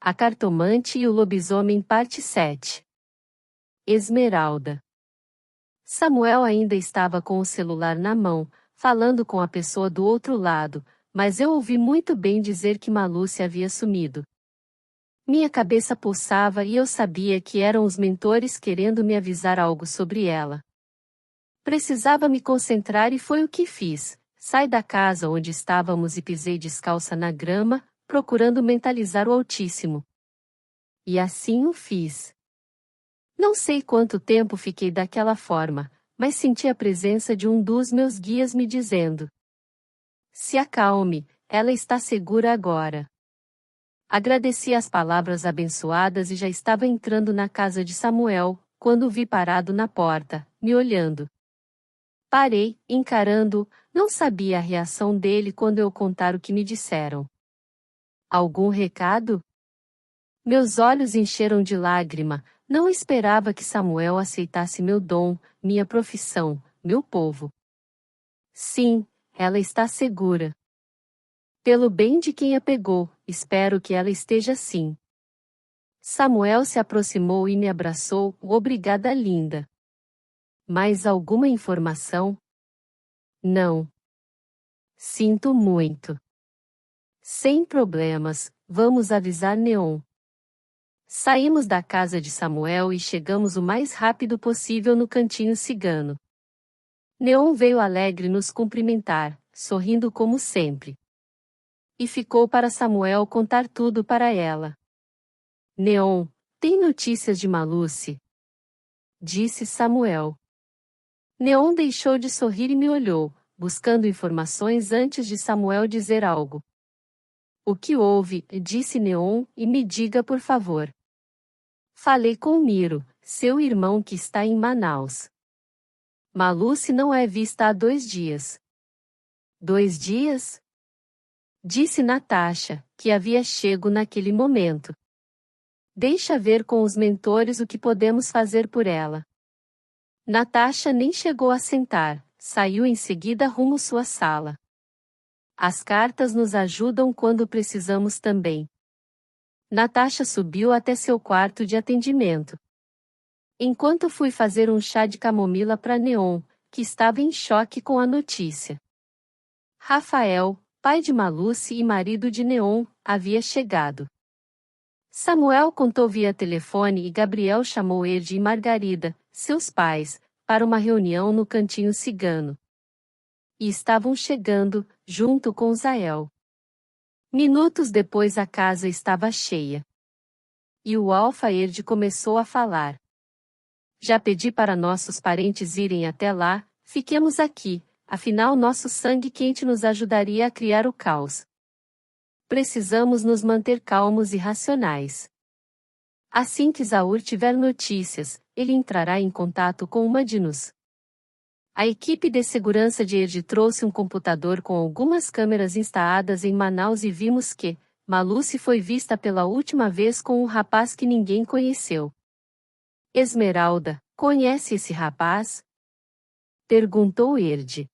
A Cartomante e o Lobisomem Parte 7. Esmeralda. Samuel ainda estava com o celular na mão, falando com a pessoa do outro lado, mas eu ouvi muito bem dizer que Malúcia havia sumido. Minha cabeça pulsava e eu sabia que eram os mentores querendo me avisar algo sobre ela. Precisava me concentrar e foi o que fiz. Saí da casa onde estávamos e pisei descalça na grama, procurando mentalizar o Altíssimo. E assim o fiz. Não sei quanto tempo fiquei daquela forma, mas senti a presença de um dos meus guias me dizendo: se acalme, ela está segura agora. Agradeci as palavras abençoadas e já estava entrando na casa de Samuel, quando o vi parado na porta, me olhando. Parei, encarando-o, não sabia a reação dele quando eu contar o que me disseram. Algum recado? Meus olhos encheram de lágrima, não esperava que Samuel aceitasse meu dom, minha profissão, meu povo. Sim, ela está segura. Pelo bem de quem a pegou, espero que ela esteja assim. Samuel se aproximou e me abraçou, obrigada linda. Mais alguma informação? Não. Sinto muito. Sem problemas, vamos avisar Neon. Saímos da casa de Samuel e chegamos o mais rápido possível no cantinho cigano. Neon veio alegre nos cumprimentar, sorrindo como sempre. E ficou para Samuel contar tudo para ela. Neon, tem notícias de Malúcia? Disse Samuel. Neon deixou de sorrir e me olhou, buscando informações antes de Samuel dizer algo. O que houve? Disse Neon, e me diga por favor. Falei com Miro, seu irmão que está em Manaus. Malúcia não é vista há 2 dias. 2 dias? Disse Natasha, que havia chego naquele momento. Deixa ver com os mentores o que podemos fazer por ela. Natasha nem chegou a sentar, saiu em seguida rumo sua sala. As cartas nos ajudam quando precisamos também. Natasha subiu até seu quarto de atendimento. Enquanto fui fazer um chá de camomila para Neon, que estava em choque com a notícia. Rafael, pai de Malúcia e marido de Neon, havia chegado. Samuel contou via telefone e Gabriel chamou Ed e Margarida, seus pais, para uma reunião no cantinho cigano. E estavam chegando, junto com Zael. Minutos depois a casa estava cheia. E o Alfa Ed começou a falar. Já pedi para nossos parentes irem até lá, fiquemos aqui, afinal nosso sangue quente nos ajudaria a criar o caos. Precisamos nos manter calmos e racionais. Assim que Zaur tiver notícias, ele entrará em contato com o Madinus. A equipe de segurança de Ed trouxe um computador com algumas câmeras instaladas em Manaus e vimos que Malúcia foi vista pela última vez com um rapaz que ninguém conheceu. Esmeralda, conhece esse rapaz? Perguntou Ed.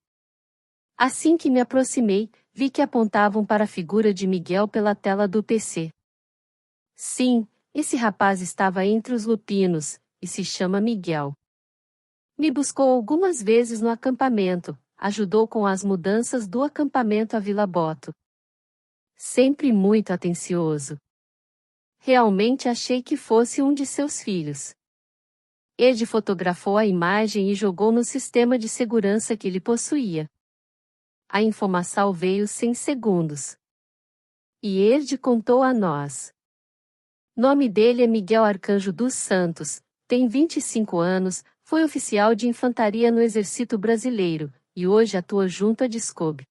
Assim que me aproximei, vi que apontavam para a figura de Miguel pela tela do PC. Sim, esse rapaz estava entre os lupinos, e se chama Miguel. Me buscou algumas vezes no acampamento, ajudou com as mudanças do acampamento a Vila Boto. Sempre muito atencioso. Realmente achei que fosse um de seus filhos. Ed fotografou a imagem e jogou no sistema de segurança que ele possuía. A informação veio sem segundos. E Ed contou a nós. Nome dele é Miguel Arcanjo dos Santos, tem 25 anos, foi oficial de infantaria no Exército Brasileiro, e hoje atua junto à Discovery.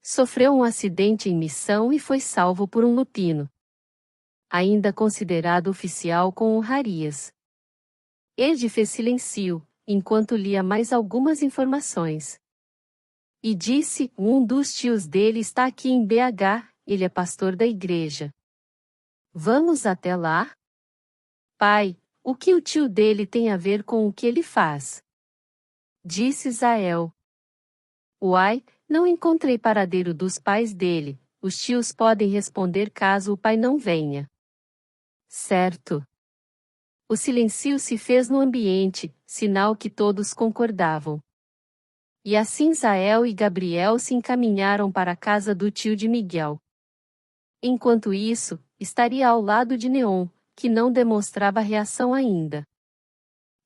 Sofreu um acidente em missão e foi salvo por um lupino. Ainda considerado oficial com honrarias. Ed fez silêncio, enquanto lia mais algumas informações. E disse, um dos tios dele está aqui em BH, ele é pastor da igreja. Vamos até lá? Pai, o que o tio dele tem a ver com o que ele faz? Disse Zael. Uai, não encontrei paradeiro dos pais dele, os tios podem responder caso o pai não venha. Certo. O silêncio se fez no ambiente, sinal que todos concordavam. E assim Zael e Gabriel se encaminharam para a casa do tio de Miguel. Enquanto isso, estaria ao lado de Neon, que não demonstrava reação ainda.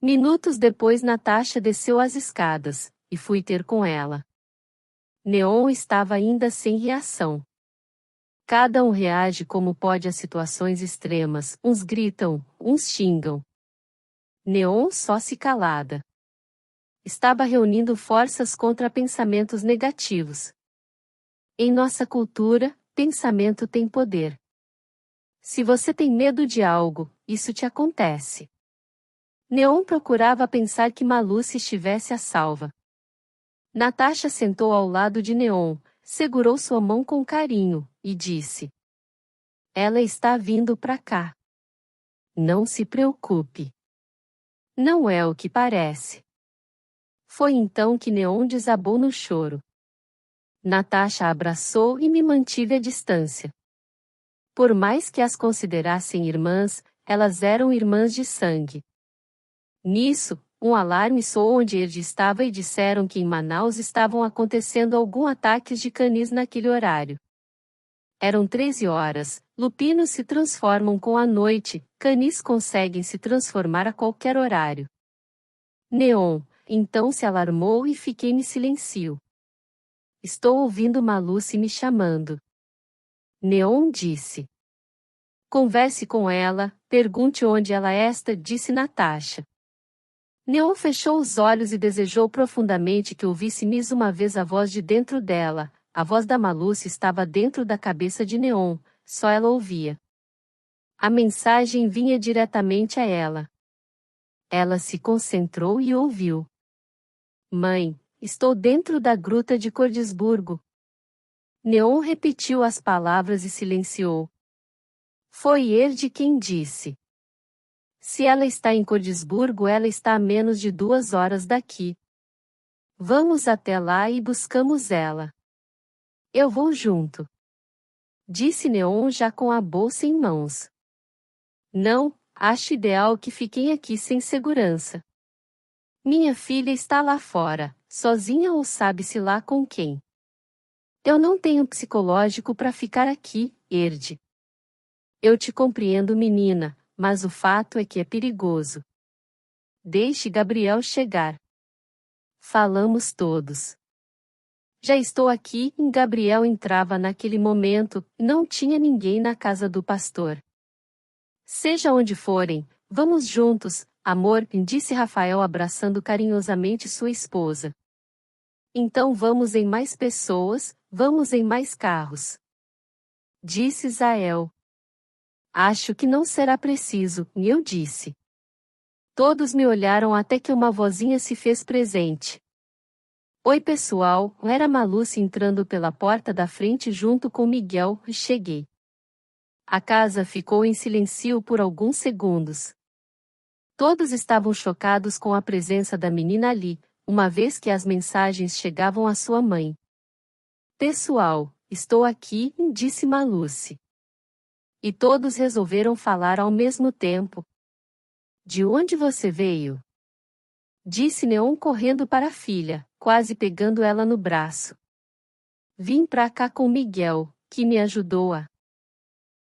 Minutos depois Natasha desceu as escadas, e fui ter com ela. Neon estava ainda sem reação. Cada um reage como pode a situações extremas, uns gritam, uns xingam. Neon só se calada. Estava reunindo forças contra pensamentos negativos. Em nossa cultura, pensamento tem poder. Se você tem medo de algo, isso te acontece. Neon procurava pensar que Maluce estivesse a salva. Natasha sentou ao lado de Neon, segurou sua mão com carinho, e disse: Ela está vindo para cá. Não se preocupe. Não é o que parece. Foi então que Neon desabou no choro. Natasha a abraçou e me mantive à distância. Por mais que as considerassem irmãs, elas eram irmãs de sangue. Nisso, um alarme soou onde ele estava e disseram que em Manaus estavam acontecendo alguns ataques de canis naquele horário. Eram 13 horas, lupinos se transformam com a noite, canis conseguem se transformar a qualquer horário. Neon, então se alarmou e fiquei em silêncio. Estou ouvindo Maluce me chamando. Neon disse. Converse com ela, pergunte onde ela está, disse Natasha. Neon fechou os olhos e desejou profundamente que ouvisse mais uma vez a voz de dentro dela. A voz da Maluce estava dentro da cabeça de Neon, só ela ouvia. A mensagem vinha diretamente a ela. Ela se concentrou e ouviu. Mãe, estou dentro da gruta de Cordisburgo. Neon repetiu as palavras e silenciou. Foi Erde quem disse. Se ela está em Cordisburgo, ela está a menos de 2 horas daqui. Vamos até lá e buscamos ela. Eu vou junto. Disse Neon já com a bolsa em mãos. Não, acho ideal que fiquem aqui sem segurança. Minha filha está lá fora, sozinha ou sabe-se lá com quem. Eu não tenho psicológico para ficar aqui, Erde. Eu te compreendo, menina, mas o fato é que é perigoso. Deixe Gabriel chegar. Falamos todos. Já estou aqui, e Gabriel entrava naquele momento, não tinha ninguém na casa do pastor. Seja onde forem, vamos juntos, amor, disse Rafael abraçando carinhosamente sua esposa. Então vamos em mais pessoas, vamos em mais carros. Disse Zael. Acho que não será preciso, eu disse. Todos me olharam até que uma vozinha se fez presente. Oi pessoal, era Maluce entrando pela porta da frente junto com Miguel, e cheguei. A casa ficou em silêncio por alguns segundos. Todos estavam chocados com a presença da menina ali, uma vez que as mensagens chegavam à sua mãe. Pessoal, estou aqui, disse Maluce. E todos resolveram falar ao mesmo tempo. De onde você veio? Disse Neon correndo para a filha, quase pegando ela no braço. Vim pra cá com Miguel, que me ajudou a...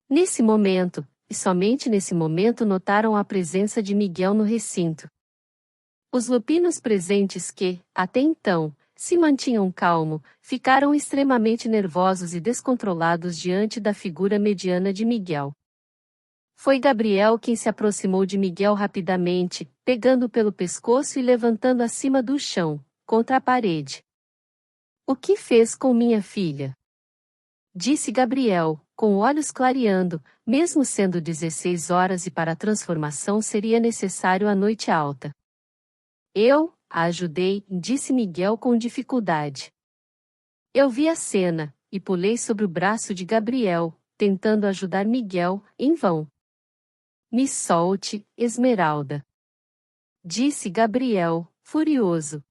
Nesse momento, e somente nesse momento notaram a presença de Miguel no recinto. Os lupinos presentes que, até então, se mantinham calmo, ficaram extremamente nervosos e descontrolados diante da figura mediana de Miguel. Foi Gabriel quem se aproximou de Miguel rapidamente, pegando pelo pescoço e levantando acima do chão, contra a parede. O que fez com minha filha? Disse Gabriel, com olhos clareando, mesmo sendo 16 horas e para a transformação seria necessário a noite alta. Eu a ajudei, disse Miguel com dificuldade. Eu vi a cena, e pulei sobre o braço de Gabriel, tentando ajudar Miguel, em vão. Me solte, Esmeralda. Disse Gabriel, furioso.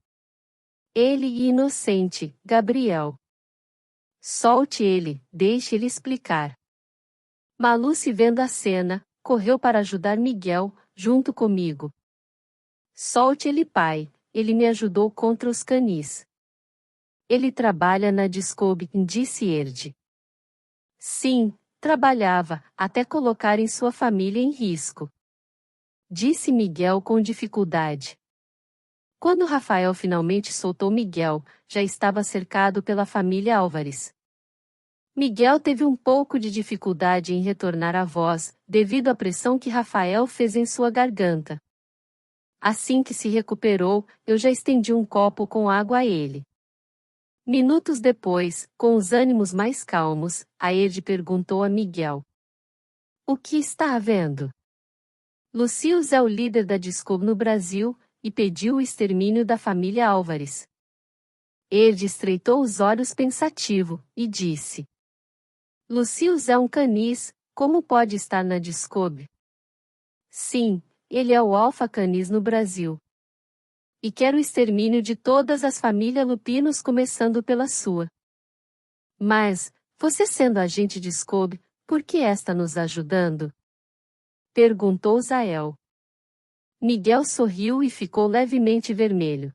Ele é inocente, Gabriel. Solte ele, deixe ele explicar. Maluce vendo a cena, correu para ajudar Miguel, junto comigo. Solte ele, pai, ele me ajudou contra os canis. Ele trabalha na Discovery, disse Erd. Sim, trabalhava, até colocarem sua família em risco. Disse Miguel com dificuldade. Quando Rafael finalmente soltou Miguel, já estava cercado pela família Álvares. Miguel teve um pouco de dificuldade em retornar à voz, devido à pressão que Rafael fez em sua garganta. Assim que se recuperou, eu já estendi um copo com água a ele. Minutos depois, com os ânimos mais calmos, Aede perguntou a Miguel: O que está havendo? Lucius é o líder da Discovery no Brasil, e pediu o extermínio da família Álvares. Erde estreitou os olhos pensativo, e disse: Lucius é um canis, como pode estar na Discovery? Sim, ele é o alfa canis no Brasil. E quer o extermínio de todas as famílias Lupinos começando pela sua. Mas, você sendo agente Discovery, por que está nos ajudando? Perguntou Zael. Miguel sorriu e ficou levemente vermelho.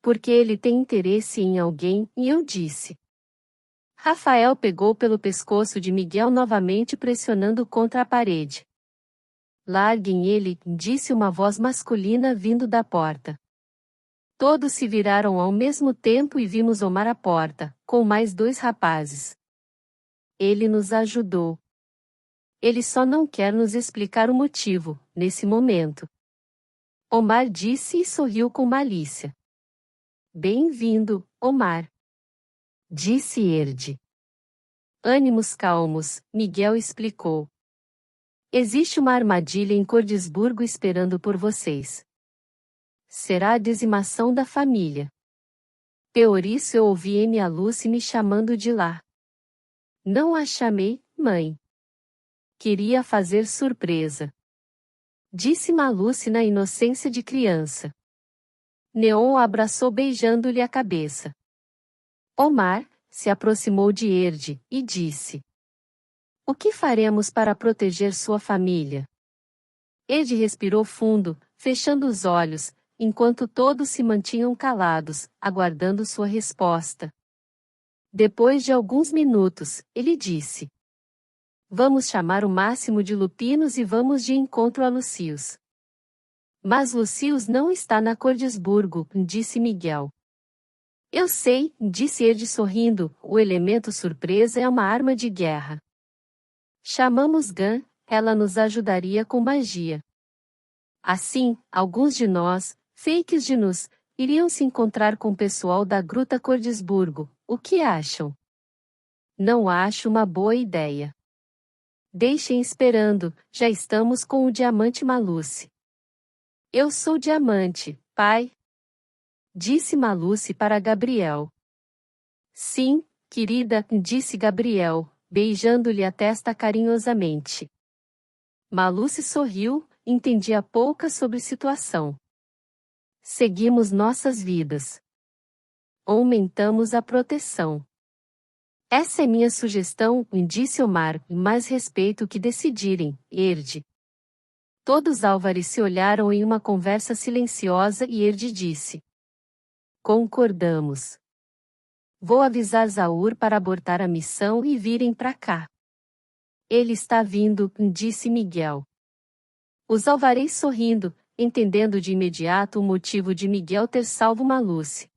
Porque ele tem interesse em alguém, e eu disse. Rafael pegou pelo pescoço de Miguel novamente pressionando contra a parede. Larguem ele, disse uma voz masculina vindo da porta. Todos se viraram ao mesmo tempo e vimos Omar à porta, com mais 2 rapazes. Ele nos ajudou. Ele só não quer nos explicar o motivo, nesse momento. Omar disse e sorriu com malícia. Bem-vindo, Omar. Disse Erde. Ânimos calmos, Miguel explicou. Existe uma armadilha em Cordisburgo esperando por vocês. Será a dizimação da família. Por isso eu ouvi Amy Lucy me chamando de lá. Não a chamei, mãe. Queria fazer surpresa. Disse Maluce na inocência de criança. Neon o abraçou beijando-lhe a cabeça. Omar se aproximou de Erde e disse: O que faremos para proteger sua família? Erde respirou fundo, fechando os olhos, enquanto todos se mantinham calados, aguardando sua resposta. Depois de alguns minutos, ele disse: Vamos chamar o máximo de Lupinos e vamos de encontro a Lucius. Mas Lucius não está na Cordisburgo, disse Miguel. Eu sei, disse Erde sorrindo, o elemento surpresa é uma arma de guerra. Chamamos Gan, ela nos ajudaria com magia. Assim, alguns de nós, fakes de nus, iriam se encontrar com o pessoal da Gruta Cordisburgo, o que acham? Não acho uma boa ideia. Deixem esperando, já estamos com o diamante Maluce. Eu sou diamante, pai. Disse Maluce para Gabriel. Sim, querida, disse Gabriel, beijando-lhe a testa carinhosamente. Maluce sorriu, entendia pouca sobre a situação. Seguimos nossas vidas. Aumentamos a proteção. Essa é minha sugestão, disse Omar, mais respeito que decidirem, Erde. Todos Álvares se olharam em uma conversa silenciosa e Erde disse: Concordamos. Vou avisar Zaur para abortar a missão e virem para cá. Ele está vindo, disse Miguel. Os Álvares sorrindo, entendendo de imediato o motivo de Miguel ter salvo Maluce.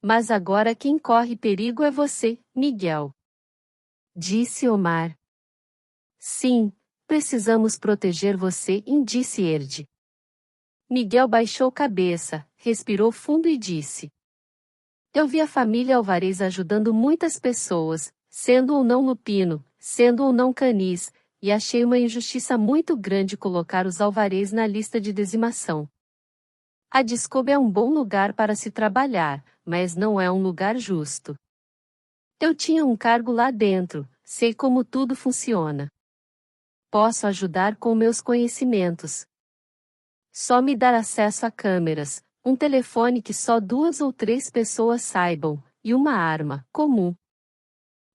Mas agora quem corre perigo é você, Miguel. Disse Omar. Sim, precisamos proteger você, disse Erde. Miguel baixou cabeça, respirou fundo e disse: Eu vi a família Álvares ajudando muitas pessoas, sendo ou não lupino, sendo ou não canis, e achei uma injustiça muito grande colocar os Álvares na lista de dizimação. A Discovery é um bom lugar para se trabalhar, mas não é um lugar justo. Eu tinha um cargo lá dentro, sei como tudo funciona. Posso ajudar com meus conhecimentos. Só me dar acesso a câmeras, um telefone que só 2 ou 3 pessoas saibam, e uma arma comum.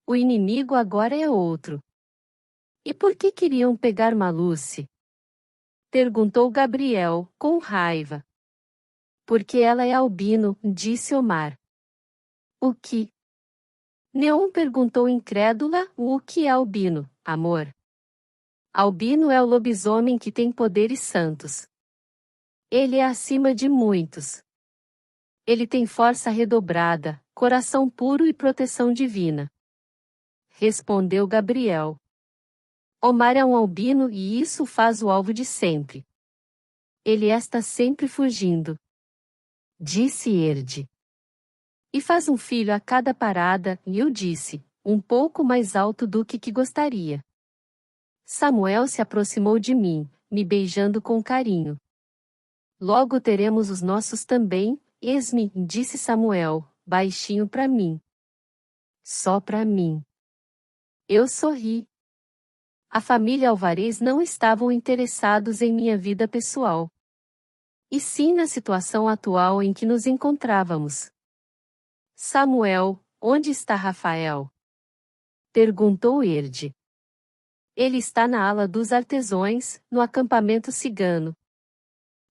O inimigo agora é outro. E por que queriam pegar Maluce? Perguntou Gabriel, com raiva. Porque ela é albino, disse Omar. O que? Neon perguntou incrédula, o que é albino, amor? Albino é o lobisomem que tem poderes santos. Ele é acima de muitos. Ele tem força redobrada, coração puro e proteção divina. Respondeu Gabriel. Omar é um albino e isso faz o alvo de sempre. Ele está sempre fugindo. Disse Erde. E faz um filho a cada parada, e eu disse, um pouco mais alto do que gostaria. Samuel se aproximou de mim, me beijando com carinho. Logo teremos os nossos também, eis-me, disse Samuel, baixinho para mim. Só para mim. Eu sorri. A família Alvarez não estavam interessados em minha vida pessoal. E sim na situação atual em que nos encontrávamos. Samuel, onde está Rafael? Perguntou Erde. Ele está na ala dos artesãos, no acampamento cigano.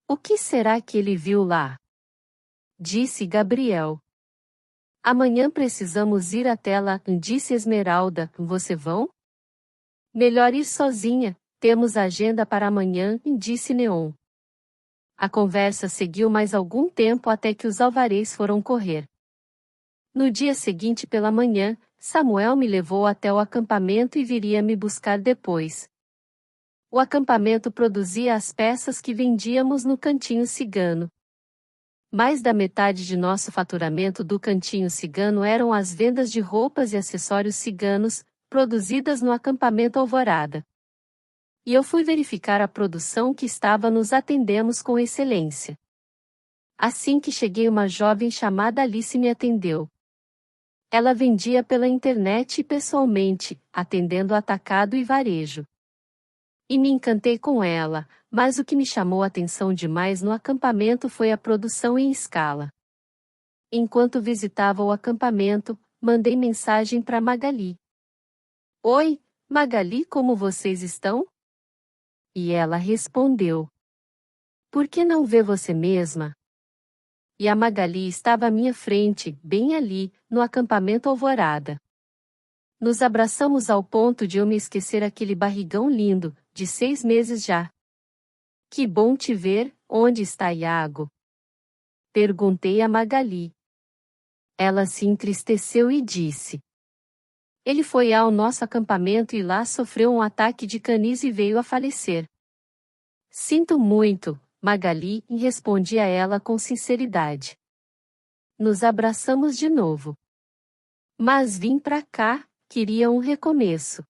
O que será que ele viu lá? Disse Gabriel. Amanhã precisamos ir até lá, disse Esmeralda, você vão? Melhor ir sozinha, temos agenda para amanhã, disse Neon. A conversa seguiu mais algum tempo até que os Alvarez foram correr. No dia seguinte pela manhã, Samuel me levou até o acampamento e viria me buscar depois. O acampamento produzia as peças que vendíamos no Cantinho Cigano. Mais da metade de nosso faturamento do Cantinho Cigano eram as vendas de roupas e acessórios ciganos, produzidas no acampamento Alvorada. E eu fui verificar a produção que estava nos atendemos com excelência. Assim que cheguei, uma jovem chamada Alice me atendeu. Ela vendia pela internet e pessoalmente, atendendo atacado e varejo. E me encantei com ela, mas o que me chamou a atenção demais no acampamento foi a produção em escala. Enquanto visitava o acampamento, mandei mensagem para Magali. Oi, Magali, como vocês estão? E ela respondeu. Por que não vê você mesma? E a Magali estava à minha frente, bem ali, no acampamento Alvorada. Nos abraçamos ao ponto de eu me esquecer aquele barrigão lindo, de 6 meses já. Que bom te ver, onde está Iago? Perguntei a Magali. Ela se entristeceu e disse. Ele foi ao nosso acampamento e lá sofreu um ataque de canis e veio a falecer. Sinto muito, Magali, e respondi a ela com sinceridade. Nos abraçamos de novo. Mas vim pra cá, queria um recomeço.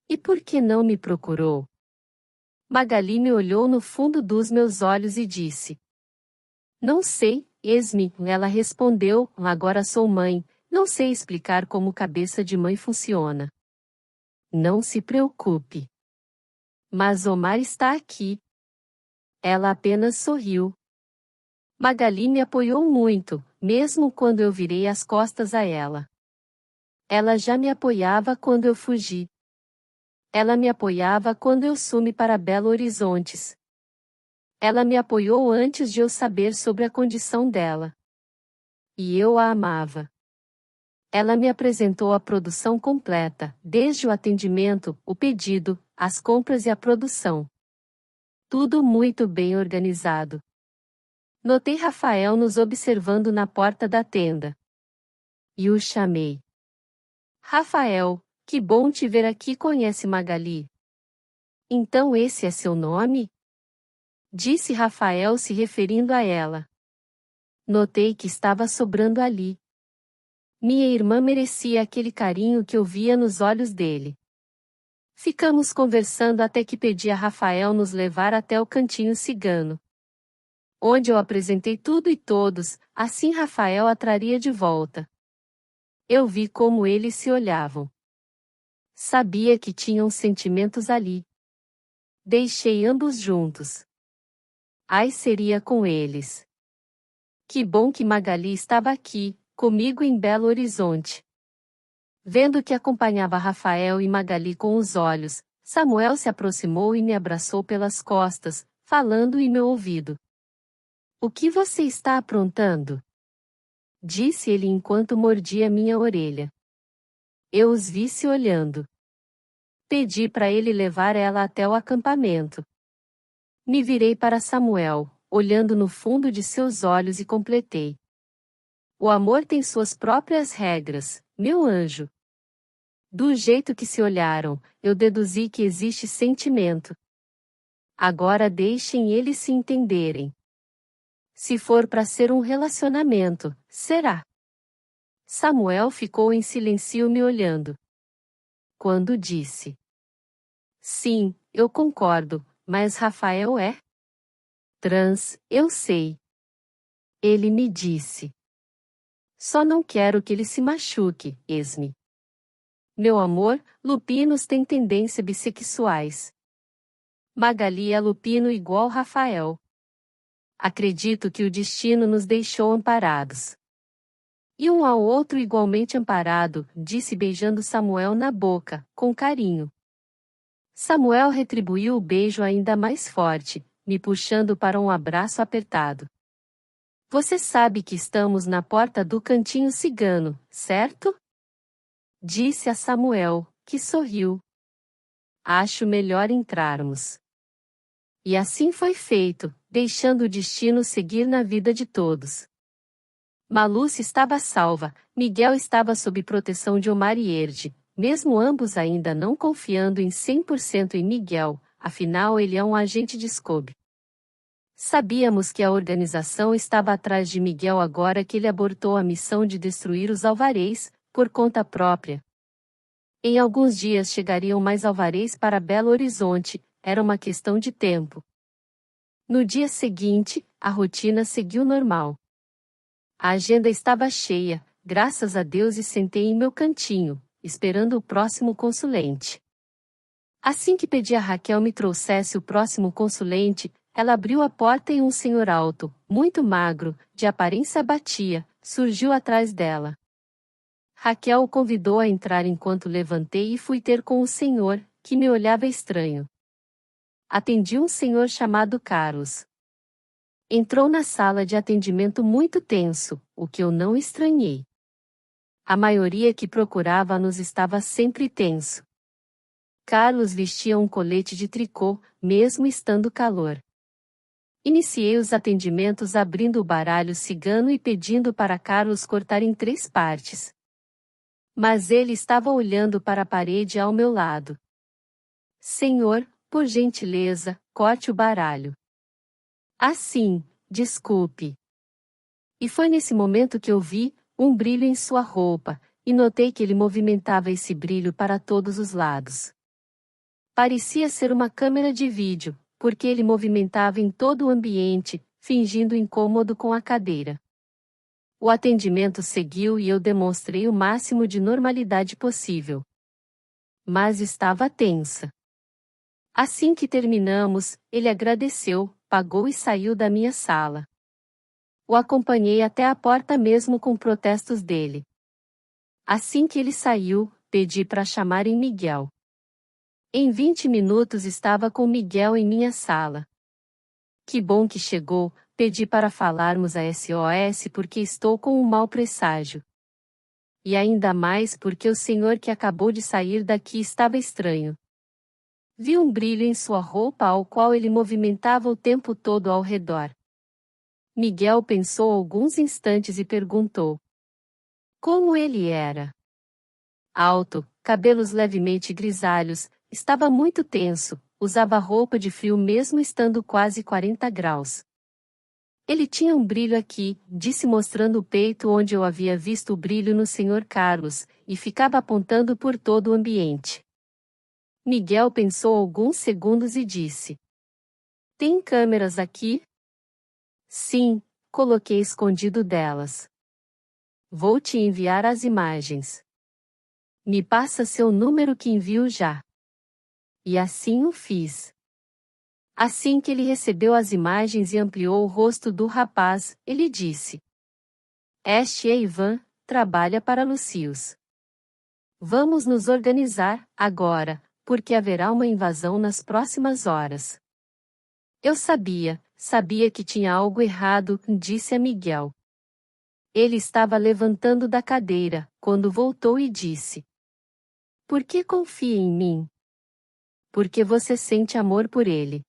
E por que não me procurou? Magali me olhou no fundo dos meus olhos e disse. Não sei, eis-me, ela respondeu, agora sou mãe, não sei explicar como cabeça de mãe funciona. Não se preocupe. Mas Omar está aqui. Ela apenas sorriu. Magali me apoiou muito, mesmo quando eu virei as costas a ela. Ela já me apoiava quando eu fugi. Ela me apoiava quando eu sumi para Belo Horizontes. Ela me apoiou antes de eu saber sobre a condição dela. E eu a amava. Ela me apresentou a produção completa, desde o atendimento, o pedido, as compras e a produção. Tudo muito bem organizado. Notei Rafael nos observando na porta da tenda. E o chamei. Rafael, que bom te ver aqui, conhece Magali? Então esse é seu nome? Disse Rafael se referindo a ela. Notei que estava sobrando ali. Minha irmã merecia aquele carinho que eu via nos olhos dele. Ficamos conversando até que pedi a Rafael nos levar até o Cantinho Cigano, onde eu apresentei tudo e todos, assim Rafael a traria de volta. Eu vi como eles se olhavam. Sabia que tinham sentimentos ali. Deixei ambos juntos. Ai, seria com eles. Que bom que Magali estava aqui, comigo em Belo Horizonte. Vendo que acompanhava Rafael e Magali com os olhos, Samuel se aproximou e me abraçou pelas costas, falando em meu ouvido. O que você está aprontando? Disse ele enquanto mordia minha orelha. Eu os vi se olhando. Pedi para ele levar ela até o acampamento. Me virei para Samuel, olhando no fundo de seus olhos e completei. O amor tem suas próprias regras, meu anjo. Do jeito que se olharam, eu deduzi que existe sentimento. Agora deixem eles se entenderem. Se for para ser um relacionamento, será. Samuel ficou em silêncio me olhando. Quando disse: Sim, eu concordo, mas Rafael é trans, eu sei. Ele me disse. Só não quero que ele se machuque, Esme. Meu amor, lupinos têm tendências bissexuais. Magali é lupino igual Rafael. Acredito que o destino nos deixou amparados. E um ao outro igualmente amparado, disse beijando Samuel na boca, com carinho. Samuel retribuiu o beijo ainda mais forte, me puxando para um abraço apertado. Você sabe que estamos na porta do cantinho cigano, certo? Disse a Samuel, que sorriu. Acho melhor entrarmos. E assim foi feito, deixando o destino seguir na vida de todos. Maluce estava salva, Miguel estava sob proteção de Omar e Erde, mesmo ambos ainda não confiando em 100% em Miguel, afinal ele é um agente de Scooby. Sabíamos que a organização estava atrás de Miguel agora que ele abortou a missão de destruir os alvarez, por conta própria. Em alguns dias chegariam mais alvarez para Belo Horizonte, era uma questão de tempo. No dia seguinte, a rotina seguiu normal. A agenda estava cheia, graças a Deus, e sentei em meu cantinho, esperando o próximo consulente. Assim que pedi a Raquel me trouxesse o próximo consulente, ela abriu a porta e um senhor alto, muito magro, de aparência abatia, surgiu atrás dela. Raquel o convidou a entrar enquanto levantei e fui ter com o senhor, que me olhava estranho. Atendi um senhor chamado Carlos. Entrou na sala de atendimento muito tenso, o que eu não estranhei. A maioria que procurava-nos estava sempre tenso. Carlos vestia um colete de tricô, mesmo estando calor. Iniciei os atendimentos abrindo o baralho cigano e pedindo para Carlos cortar em 3 partes. Mas ele estava olhando para a parede ao meu lado. Senhor, por gentileza, corte o baralho. Assim, desculpe. E foi nesse momento que eu vi um brilho em sua roupa, e notei que ele movimentava esse brilho para todos os lados. Parecia ser uma câmera de vídeo, porque ele movimentava em todo o ambiente, fingindo incômodo com a cadeira. O atendimento seguiu e eu demonstrei o máximo de normalidade possível. Mas estava tensa. Assim que terminamos, ele agradeceu, pagou e saiu da minha sala. O acompanhei até a porta mesmo com protestos dele. Assim que ele saiu, pedi para chamarem Miguel. Em 20 minutos estava com Miguel em minha sala. Que bom que chegou, pedi para falarmos a SOS porque estou com um mau presságio. E ainda mais porque o senhor que acabou de sair daqui estava estranho. Vi um brilho em sua roupa ao qual ele movimentava o tempo todo ao redor. Miguel pensou alguns instantes e perguntou: como ele era? Alto, cabelos levemente grisalhos, estava muito tenso, usava roupa de frio mesmo estando quase 40 graus. Ele tinha um brilho aqui, disse mostrando o peito onde eu havia visto o brilho no Sr. Carlos, e ficava apontando por todo o ambiente. Miguel pensou alguns segundos e disse: tem câmeras aqui? Sim, coloquei escondido delas. Vou te enviar as imagens. Me passa seu número que envio já. E assim o fiz. Assim que ele recebeu as imagens e ampliou o rosto do rapaz, ele disse: este é Ivan, trabalha para Lucius. Vamos nos organizar, agora, porque haverá uma invasão nas próximas horas. Eu sabia que tinha algo errado, disse a Miguel. Ele estava levantando da cadeira, quando voltou e disse: Por que confia em mim? Porque você sente amor por ele.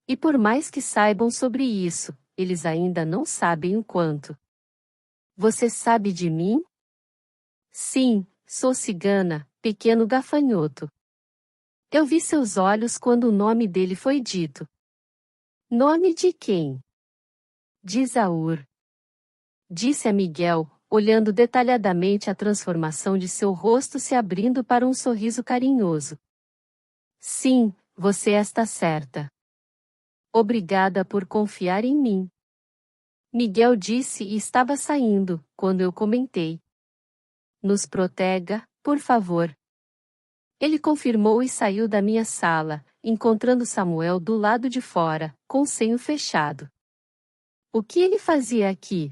E por mais que saibam sobre isso, eles ainda não sabem o quanto. Você sabe de mim? Sim, sou cigana, pequeno gafanhoto. Eu vi seus olhos quando o nome dele foi dito. Nome de quem? De Zaur. Disse a Miguel, olhando detalhadamente a transformação de seu rosto se abrindo para um sorriso carinhoso. Sim, você está certa. Obrigada por confiar em mim. Miguel disse e estava saindo, quando eu comentei. Nos protega, por favor. Ele confirmou e saiu da minha sala, encontrando Samuel do lado de fora, com o senho fechado. O que ele fazia aqui?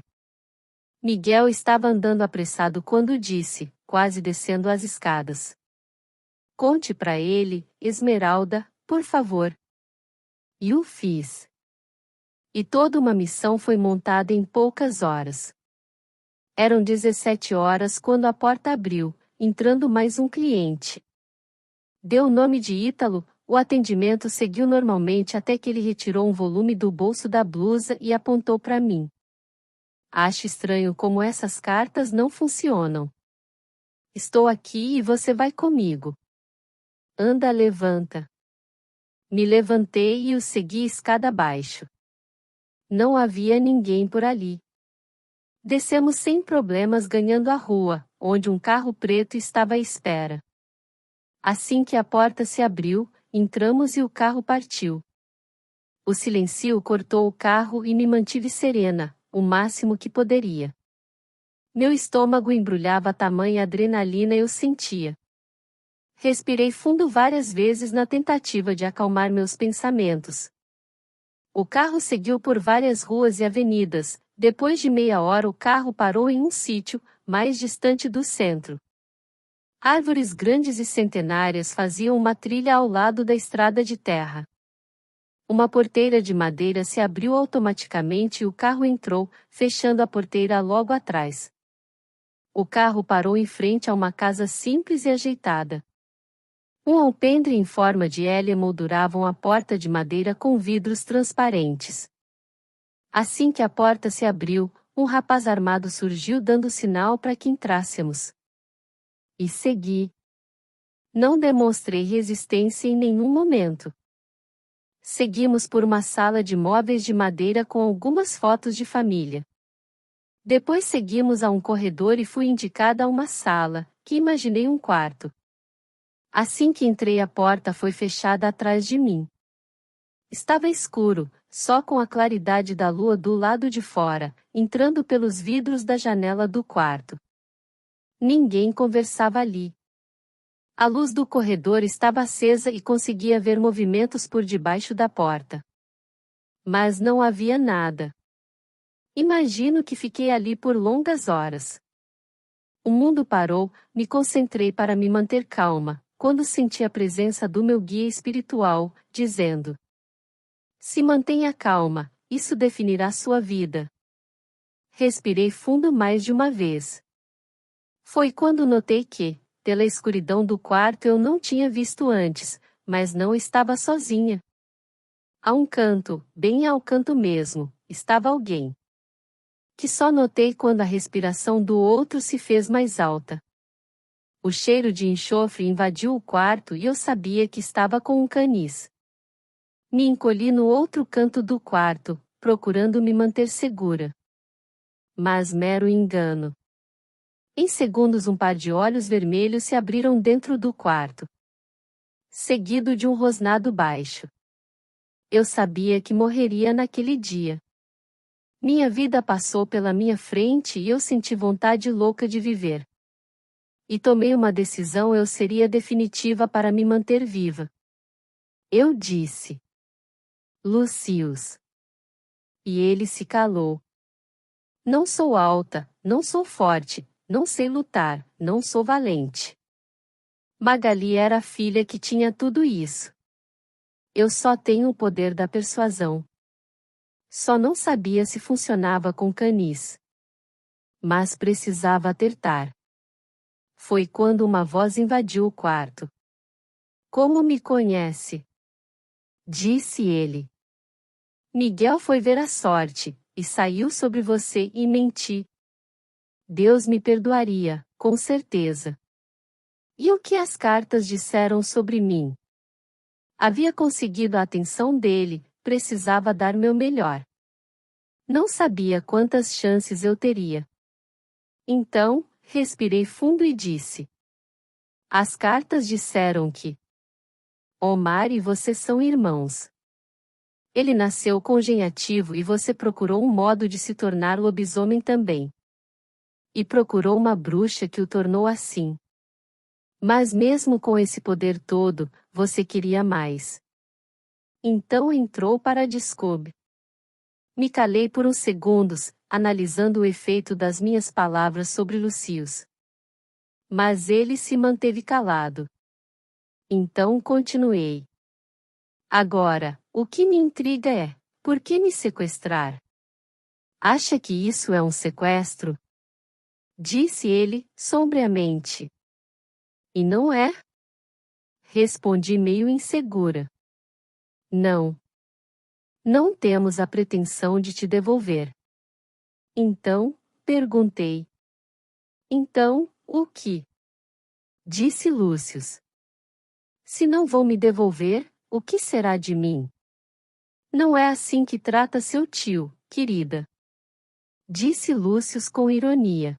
Miguel estava andando apressado quando disse, quase descendo as escadas. Conte para ele, Esmeralda, por favor. E o fiz. E toda uma missão foi montada em poucas horas. Eram 17 horas quando a porta abriu, entrando mais um cliente. Deu o nome de Ítalo, o atendimento seguiu normalmente até que ele retirou um volume do bolso da blusa e apontou para mim. Acho estranho como essas cartas não funcionam. Estou aqui e você vai comigo. Anda, levanta. Me levantei e o segui escada abaixo. Não havia ninguém por ali. Descemos sem problemas ganhando a rua, onde um carro preto estava à espera. Assim que a porta se abriu, entramos e o carro partiu. O silêncio cortou o carro e me mantive serena, o máximo que poderia. Meu estômago embrulhava tamanha adrenalina eu sentia. Respirei fundo várias vezes na tentativa de acalmar meus pensamentos. O carro seguiu por várias ruas e avenidas. Depois de meia hora o carro parou em um sítio, mais distante do centro. Árvores grandes e centenárias faziam uma trilha ao lado da estrada de terra. Uma porteira de madeira se abriu automaticamente e o carro entrou, fechando a porteira logo atrás. O carro parou em frente a uma casa simples e ajeitada. Um alpendre em forma de L emolduravam a porta de madeira com vidros transparentes. Assim que a porta se abriu, um rapaz armado surgiu dando sinal para que entrássemos. E segui. Não demonstrei resistência em nenhum momento. Seguimos por uma sala de móveis de madeira com algumas fotos de família. Depois seguimos a um corredor e fui indicada a uma sala, que imaginei um quarto. Assim que entrei a porta foi fechada atrás de mim. Estava escuro, só com a claridade da lua do lado de fora, entrando pelos vidros da janela do quarto. Ninguém conversava ali. A luz do corredor estava acesa e conseguia ver movimentos por debaixo da porta. Mas não havia nada. Imagino que fiquei ali por longas horas. O mundo parou, me concentrei para me manter calma, quando senti a presença do meu guia espiritual, dizendo: Se mantenha calma, isso definirá sua vida. Respirei fundo mais de uma vez. Foi quando notei que, pela escuridão do quarto eu não tinha visto antes, mas não estava sozinha. A um canto, bem ao canto mesmo, estava alguém. Que só notei quando a respiração do outro se fez mais alta. O cheiro de enxofre invadiu o quarto e eu sabia que estava com um canis. Me encolhi no outro canto do quarto, procurando me manter segura. Mas mero engano. Em segundos um par de olhos vermelhos se abriram dentro do quarto. Seguido de um rosnado baixo. Eu sabia que morreria naquele dia. Minha vida passou pela minha frente e eu senti vontade louca de viver. E tomei uma decisão eu seria definitiva para me manter viva. Eu disse: Lucius. E ele se calou. Não sou alta, não sou forte, não sei lutar, não sou valente. Magali era a filha que tinha tudo isso. Eu só tenho o poder da persuasão. Só não sabia se funcionava com canis. Mas precisava acertar. Foi quando uma voz invadiu o quarto. Como me conhece? Disse ele. Miguel foi ver a sorte, e saiu sobre você e menti. Deus me perdoaria, com certeza. E o que as cartas disseram sobre mim? Havia conseguido a atenção dele, precisava dar meu melhor. Não sabia quantas chances eu teria. Então, respirei fundo e disse. As cartas disseram que Omar e você são irmãos. Ele nasceu congenhativo e você procurou um modo de se tornar lobisomem também. E procurou uma bruxa que o tornou assim. Mas mesmo com esse poder todo, você queria mais. Então entrou para a Discob. Me calei por uns segundos, analisando o efeito das minhas palavras sobre Lucius. Mas ele se manteve calado. Então continuei. Agora, o que me intriga é, por que me sequestrar? Acha que isso é um sequestro? Disse ele, sombriamente. E não é? Respondi meio insegura. Não. Não temos a pretensão de te devolver. Então, perguntei. Então, o que? Disse Lúcius. Se não vou me devolver, o que será de mim? Não é assim que trata seu tio, querida. Disse Lúcius com ironia.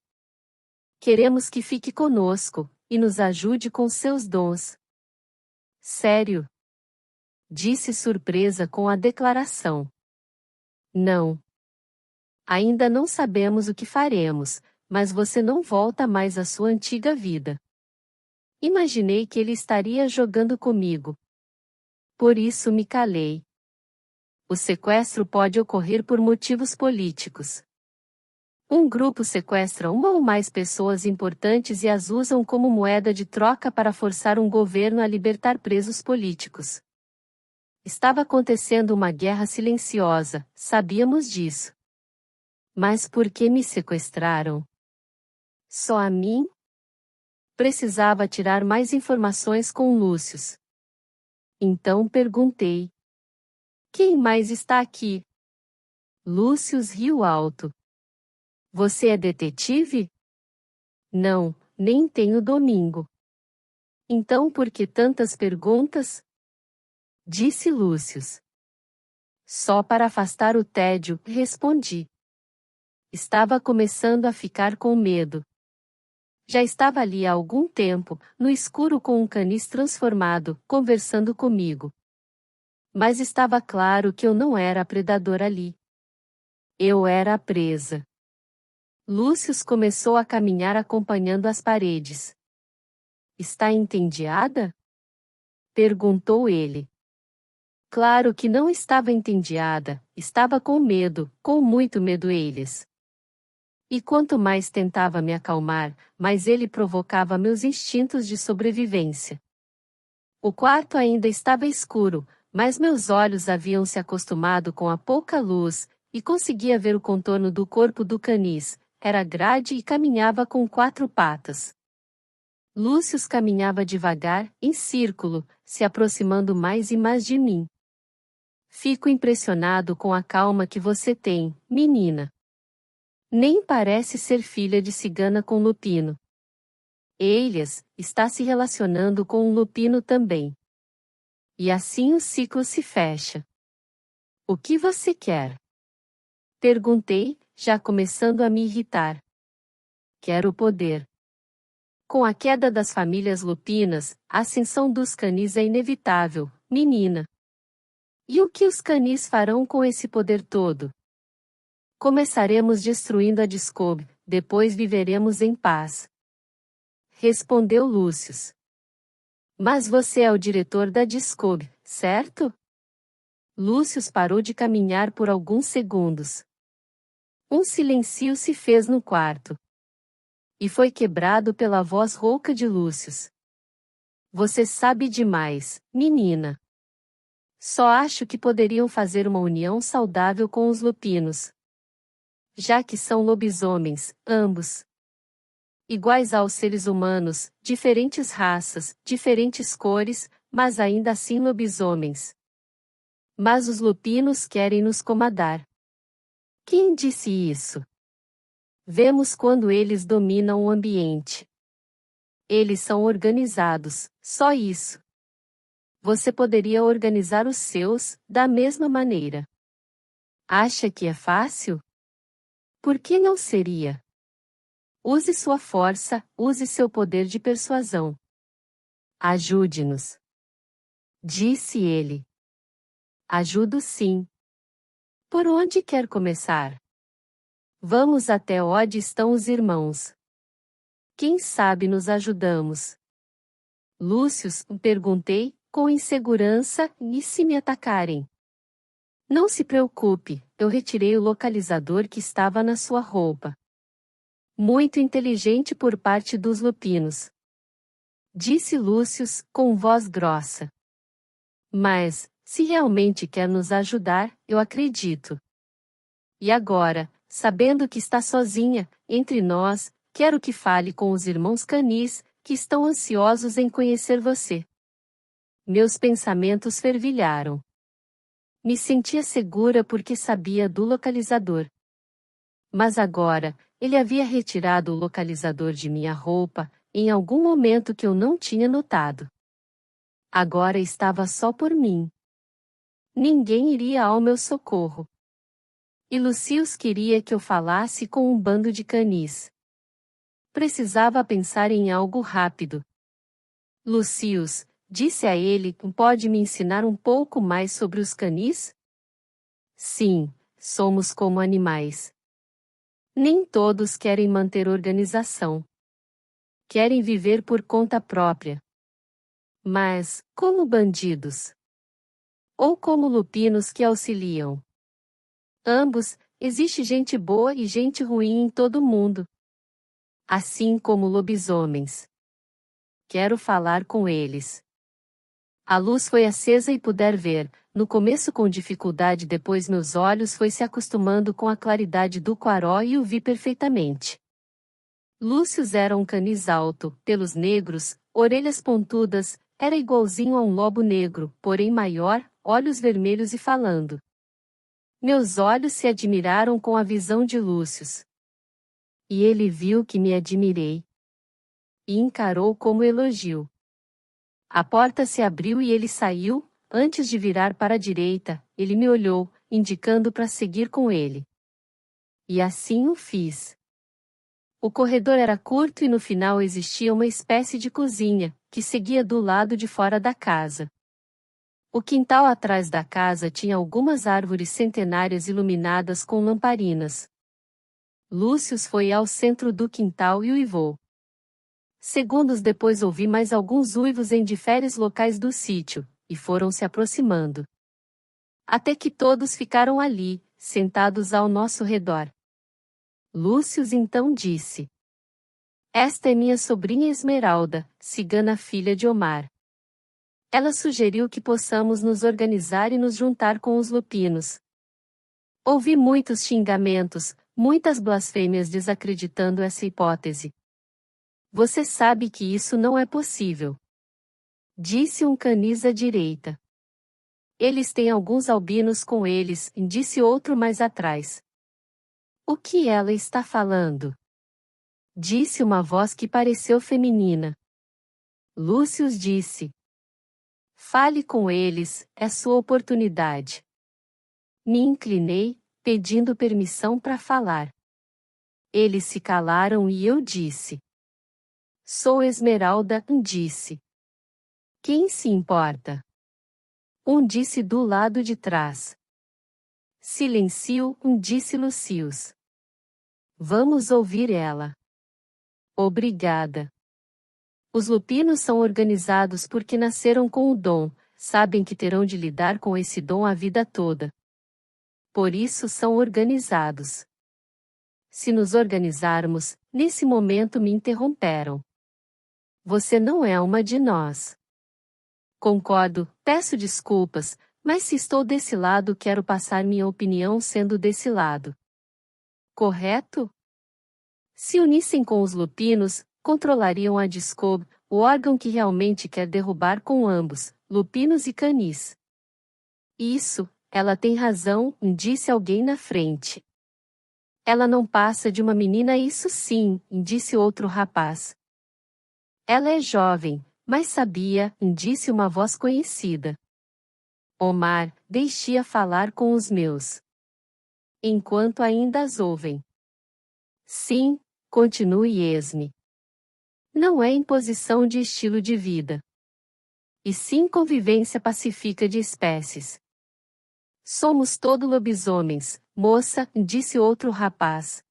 Queremos que fique conosco, e nos ajude com seus dons. Sério? Disse surpresa com a declaração. Não. Ainda não sabemos o que faremos, mas você não volta mais à sua antiga vida. Imaginei que ele estaria jogando comigo. Por isso me calei. O sequestro pode ocorrer por motivos políticos. Um grupo sequestra uma ou mais pessoas importantes e as usam como moeda de troca para forçar um governo a libertar presos políticos. Estava acontecendo uma guerra silenciosa, sabíamos disso. Mas por que me sequestraram? Só a mim? Precisava tirar mais informações com Lúcius. Então perguntei. Quem mais está aqui? Lúcius riu alto. Você é detetive? Não, nem tenho domingo. Então por que tantas perguntas? Disse Lúcius. Só para afastar o tédio, respondi. Estava começando a ficar com medo. Já estava ali há algum tempo, no escuro com um canis transformado, conversando comigo. Mas estava claro que eu não era a predadora ali. Eu era a presa. Lúcius começou a caminhar acompanhando as paredes. Está entediada? Perguntou ele. Claro que não estava entediada, estava com medo, com muito medo eles. E quanto mais tentava me acalmar, mais ele provocava meus instintos de sobrevivência. O quarto ainda estava escuro, mas meus olhos haviam se acostumado com a pouca luz, e conseguia ver o contorno do corpo do canis. Era grande e caminhava com 4 patas. Lúcius caminhava devagar, em círculo, se aproximando mais e mais de mim. Fico impressionado com a calma que você tem, menina. Nem parece ser filha de cigana com Lupino. Elias está se relacionando com um Lupino também. E assim o ciclo se fecha. O que você quer? Perguntei, já começando a me irritar. Quero poder. Com a queda das famílias lupinas, a ascensão dos canis é inevitável, menina. E o que os canis farão com esse poder todo? Começaremos destruindo a Discob, depois viveremos em paz. Respondeu Lúcius. Mas você é o diretor da Discob, certo? Lúcius parou de caminhar por alguns segundos. Um silêncio se fez no quarto. E foi quebrado pela voz rouca de Lúcius. Você sabe demais, menina. Só acho que poderiam fazer uma união saudável com os lupinos. Já que são lobisomens, ambos. Iguais aos seres humanos, diferentes raças, diferentes cores, mas ainda assim lobisomens. Mas os lupinos querem nos comandar. Quem disse isso? Vemos quando eles dominam o ambiente. Eles são organizados, só isso. Você poderia organizar os seus, da mesma maneira. Acha que é fácil? Por que não seria? Use sua força, use seu poder de persuasão. Ajude-nos. Disse ele. Ajudo sim. Por onde quer começar? Vamos até onde estão os irmãos. Quem sabe nos ajudamos? Lúcius, perguntei, com insegurança, e se me atacarem? Não se preocupe, eu retirei o localizador que estava na sua roupa. Muito inteligente por parte dos lupinos. Disse Lúcius, com voz grossa. Mas, se realmente quer nos ajudar, eu acredito. E agora, sabendo que está sozinha, entre nós, quero que fale com os irmãos canis, que estão ansiosos em conhecer você. Meus pensamentos fervilharam. Me sentia segura porque sabia do localizador. Mas agora, ele havia retirado o localizador de minha roupa, em algum momento que eu não tinha notado. Agora estava só por mim. Ninguém iria ao meu socorro. E Lucius queria que eu falasse com um bando de canis. Precisava pensar em algo rápido. Lucius, disse a ele, pode me ensinar um pouco mais sobre os canis? Sim, somos como animais. Nem todos querem manter organização. Querem viver por conta própria. Mas, como bandidos. Ou como lupinos que auxiliam. Ambos, existe gente boa e gente ruim em todo mundo. Assim como lobisomens. Quero falar com eles. A luz foi acesa e puder ver, no começo com dificuldade, depois meus olhos foi se acostumando com a claridade do claró e o vi perfeitamente. Lúcius era um canis alto, pelos negros, orelhas pontudas, era igualzinho a um lobo negro, porém maior, olhos vermelhos e falando. Meus olhos se admiraram com a visão de Lúcius. E ele viu que me admirei. E encarou como elogio. A porta se abriu e ele saiu. Antes de virar para a direita, ele me olhou, indicando para seguir com ele. E assim o fiz. O corredor era curto e no final existia uma espécie de cozinha, que seguia do lado de fora da casa. O quintal atrás da casa tinha algumas árvores centenárias iluminadas com lamparinas. Lúcius foi ao centro do quintal e uivou. Segundos depois ouvi mais alguns uivos em diferentes locais do sítio, e foram se aproximando. Até que todos ficaram ali, sentados ao nosso redor. Lúcius então disse. Esta é minha sobrinha Esmeralda, cigana filha de Omar. Ela sugeriu que possamos nos organizar e nos juntar com os lupinos. Ouvi muitos xingamentos, muitas blasfêmias desacreditando essa hipótese. Você sabe que isso não é possível. Disse um canis à direita. Eles têm alguns albinos com eles, disse outro mais atrás. O que ela está falando? Disse uma voz que pareceu feminina. Lúcius disse. Fale com eles, é sua oportunidade. Me inclinei, pedindo permissão para falar. Eles se calaram e eu disse. Sou Esmeralda, disse. Quem se importa? Disse do lado de trás. Silencio, disse Lucius. Vamos ouvir ela. Obrigada. Os lupinos são organizados porque nasceram com o dom, sabem que terão de lidar com esse dom a vida toda. Por isso são organizados. se nos organizarmos, nesse momento me interromperam. Você não é uma de nós. Concordo, peço desculpas, mas se estou desse lado quero passar minha opinião sendo desse lado. Correto? Se unissem com os lupinos, controlariam a Discob, o órgão que realmente quer derrubar com ambos, lupinos e canis. Isso, ela tem razão, disse alguém na frente. Ela não passa de uma menina, isso sim, disse outro rapaz. Ela é jovem, mas sabia, disse uma voz conhecida. Omar, deixe-a falar com os meus. Enquanto ainda as ouvem. Sim, continue Esme. Não é imposição de estilo de vida. E sim convivência pacífica de espécies. Somos todos lobisomens, moça, disse outro rapaz.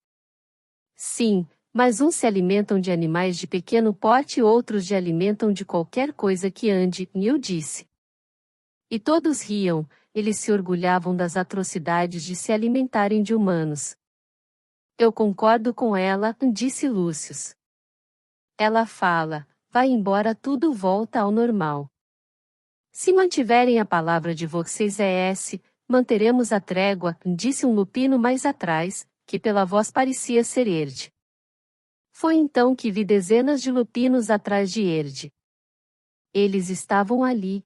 Sim, mas uns se alimentam de animais de pequeno porte e outros se alimentam de qualquer coisa que ande, eu disse. E todos riam, eles se orgulhavam das atrocidades de se alimentarem de humanos. Eu concordo com ela, disse Lúcius. Ela fala, vai embora, tudo volta ao normal. Se mantiverem a palavra de vocês manteremos a trégua, disse um lupino mais atrás, que pela voz parecia ser Erde. Foi então que vi dezenas de lupinos atrás de Erde. Eles estavam ali.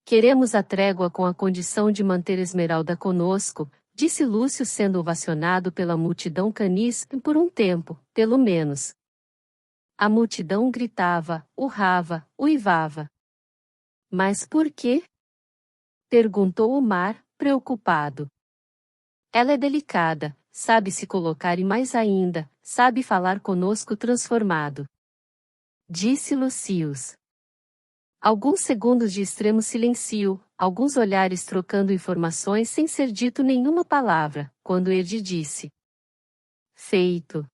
Queremos a trégua com a condição de manter Esmeralda conosco, disse Lúcio sendo ovacionado pela multidão canis, por um tempo, pelo menos. A multidão gritava, urrava, uivava. Mas por quê? Perguntou Omar, preocupado. Ela é delicada, sabe se colocar e mais ainda, sabe falar conosco transformado. Disse Lucius. Alguns segundos de extremo silêncio, alguns olhares trocando informações sem ser dito nenhuma palavra, quando Ed disse. Feito.